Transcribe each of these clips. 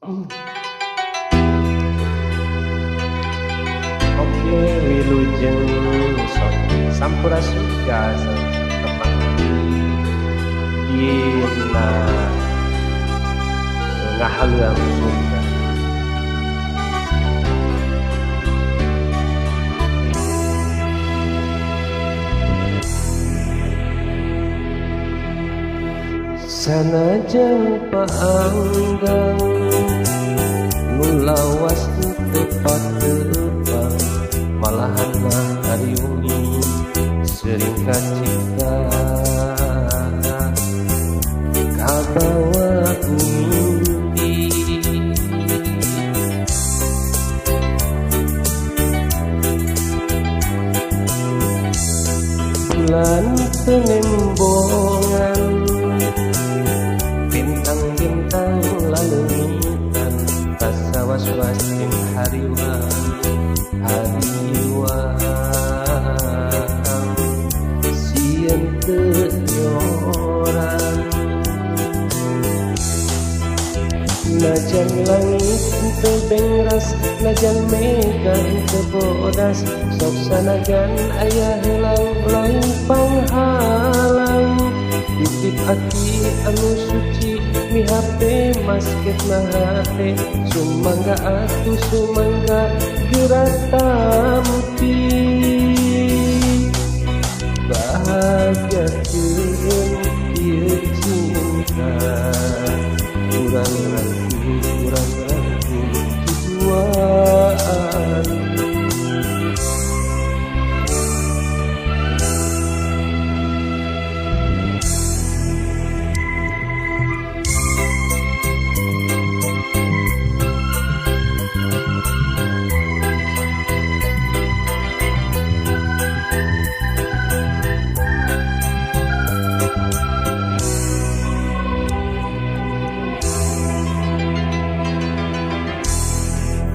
Oke, wilujeng sampurasun teman dina ngahaluang Sunda. Sanajan paanggang nulawas tepat tebang malahan hariungi sering kacika kabawa mimpi bulan penembongan bintang-bintang lalengitan rasa was-was yang hariwang sieun teu nyoran najan langit teu bengras najan megan teu bodas sok sanajan aya helang lain panghalang titip ati anu suci mi hape masket na hate sumangga atuh sumangga gerak tampi bahagiakeun ieu cinta urang rangkung tujuan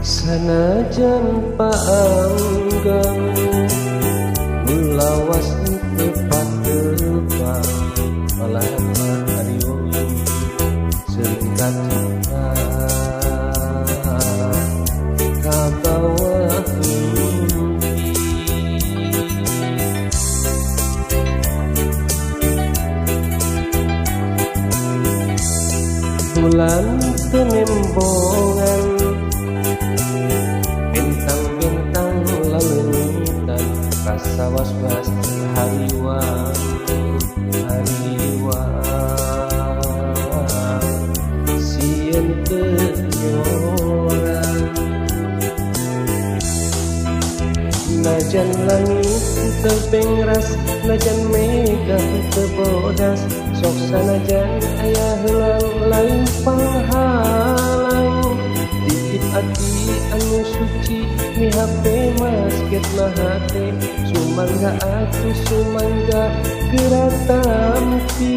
sanajan paanggang mulawas tepat tebang malahan hariungi sering kacika kabawa mimpi bulan penembongan bintang-bintang lalengitan rasa was-was hariwang sieun teu nyoran najan langit teu bengras najan mega teu bodas sok sanajan aya helang lain panghalang titip ati anu suci mi hape masket na hate sumangga atuh sumangga gerak tampi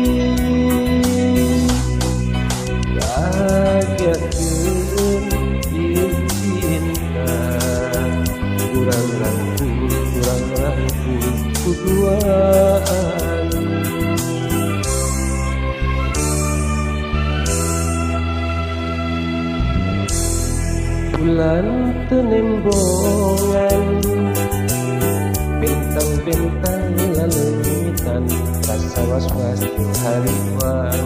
bahagiakeun ieu cinta urang rangkung tujuan bulan penembongan bintang-bintang lalengitan rasa was-was hariwang